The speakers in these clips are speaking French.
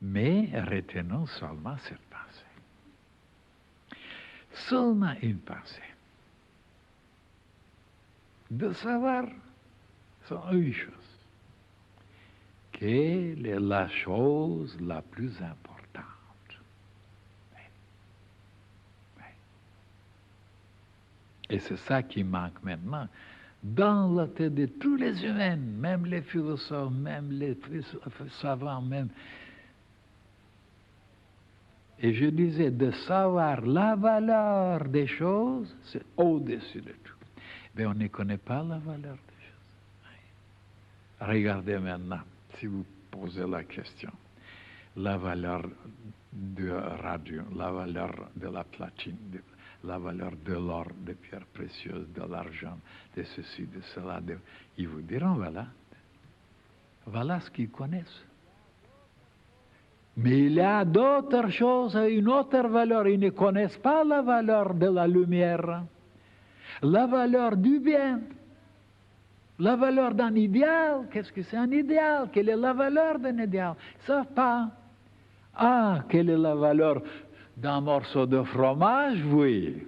Mais retenons seulement cette pensée. Seulement une pensée. De savoir, c'est une chose. Quelle est la chose la plus importante? Et c'est ça qui manque maintenant dans la tête de tous les humains, même les philosophes, même les savants, même. Et je disais, de savoir la valeur des choses, c'est au-dessus de tout. Mais on ne connaît pas la valeur des choses. Regardez maintenant, si vous posez la question, la valeur de radio, la valeur de la platine, la valeur de l'or, des pierres précieuses, de l'argent, de ceci, de cela. Ils vous diront, voilà ce qu'ils connaissent. Mais il y a d'autres choses, une autre valeur. Ils ne connaissent pas la valeur de la lumière, la valeur du bien, la valeur d'un idéal. Qu'est-ce que c'est un idéal? Quelle est la valeur d'un idéal? Ils ne savent pas. Ah, quelle est la valeur d'un morceau de fromage? Oui.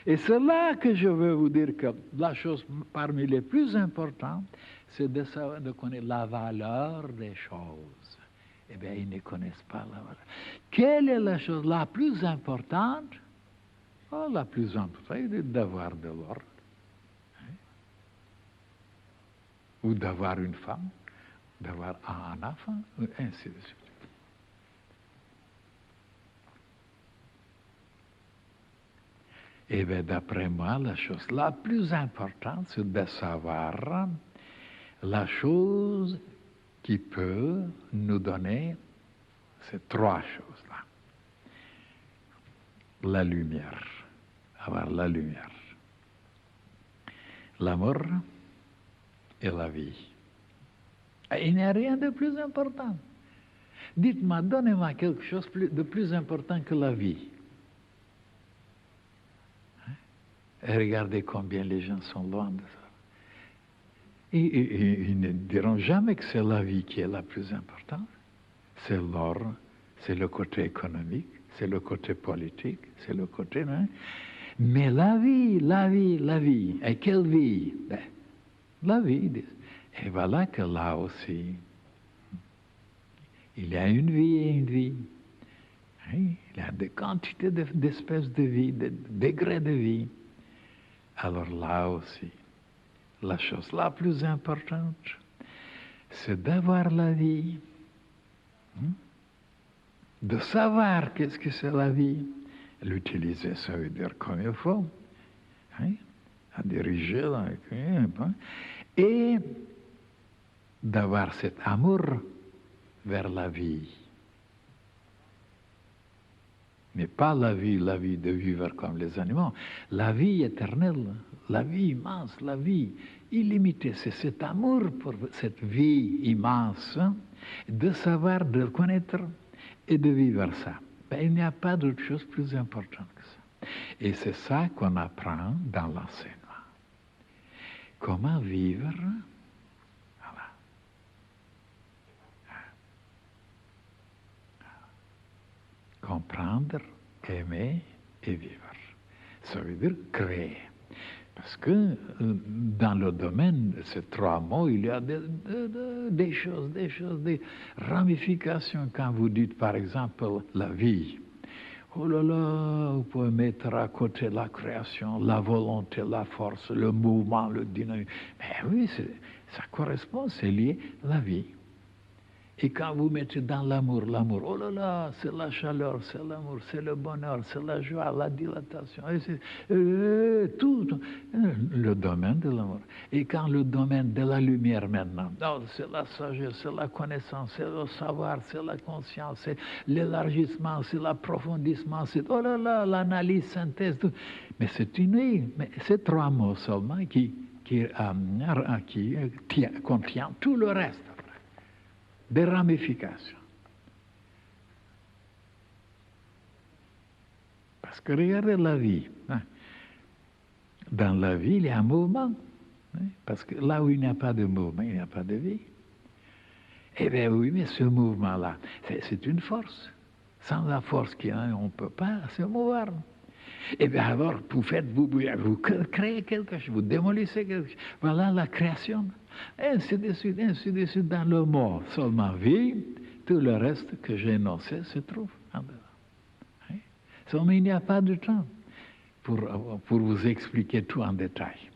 Et c'est là que je veux vous dire que la chose parmi les plus importantes, c'est de savoir, de connaître la valeur des choses. Eh bien, ils ne connaissent pas la valeur. Quelle est la chose la plus importante? Oh, la plus importante, c'est d'avoir de l'or. Ou d'avoir une femme, d'avoir un enfant, et ainsi de suite. Eh bien, d'après moi, la chose la plus importante, c'est de savoir la chose qui peut nous donner ces trois choses-là. La lumière, avoir la lumière, l'amour et la vie. Et il n'y a rien de plus important. Dites-moi, donnez-moi quelque chose de plus important que la vie. Et regardez combien les gens sont loin de ça. Et ils ne diront jamais que c'est la vie qui est la plus importante. C'est l'or, c'est le côté économique, c'est le côté politique, c'est le côté... Hein? Mais la vie, la vie, la vie. Et quelle vie? Ben, la vie. Et voilà que là aussi, il y a une vie et une vie. Hein? Il y a des quantités d'espèces de vie, de degrés de vie. Alors là aussi, la chose la plus importante, c'est d'avoir la vie, de savoir qu'est-ce que c'est la vie, l'utiliser, ça veut dire comme il faut, hein? À diriger, là, et d'avoir cet amour vers la vie. Mais pas la vie de vivre comme les animaux, la vie éternelle, la vie immense, la vie illimitée, c'est cet amour pour cette vie immense, de savoir, de le connaître et de vivre ça. Ben, il n'y a pas d'autre chose plus importante que ça. Et c'est ça qu'on apprend dans l'enseignement. Comment vivre, voilà. Comprendre, aimer et vivre. Ça veut dire créer. Parce que dans le domaine de ces trois mots, il y a des choses, des ramifications. Quand vous dites, par exemple, la vie, oh là là, vous pouvez mettre à côté la création, la volonté, la force, le mouvement, le dynamisme. Mais oui, ça correspond, c'est lié à la vie. Et quand vous mettez dans l'amour, oh là là, c'est la chaleur, c'est l'amour, c'est le bonheur, c'est la joie, la dilatation, tout le domaine de l'amour. Et quand le domaine de la lumière maintenant, oh, c'est la sagesse, c'est la connaissance, c'est le savoir, c'est la conscience, c'est l'élargissement, c'est l'approfondissement, c'est oh là là, l'analyse, synthèse, tout. Mais c'est une, mais c'est trois mots seulement qui contient tout le reste. Des ramifications. Parce que regardez la vie. Hein. Dans la vie, il y a un mouvement. Hein. Parce que là où il n'y a pas de mouvement, il n'y a pas de vie. Eh bien oui, mais ce mouvement-là, c'est une force. Sans la force qu'il y a, on ne peut pas se mouvoir. Et bien alors, vous créez quelque chose, vous démolissez quelque chose. Voilà la création. Ainsi de suite, dans le mot seulement vie, tout le reste que j'ai énoncé se trouve en dedans. Hein? Seulement, il n'y a pas de temps pour vous expliquer tout en détail.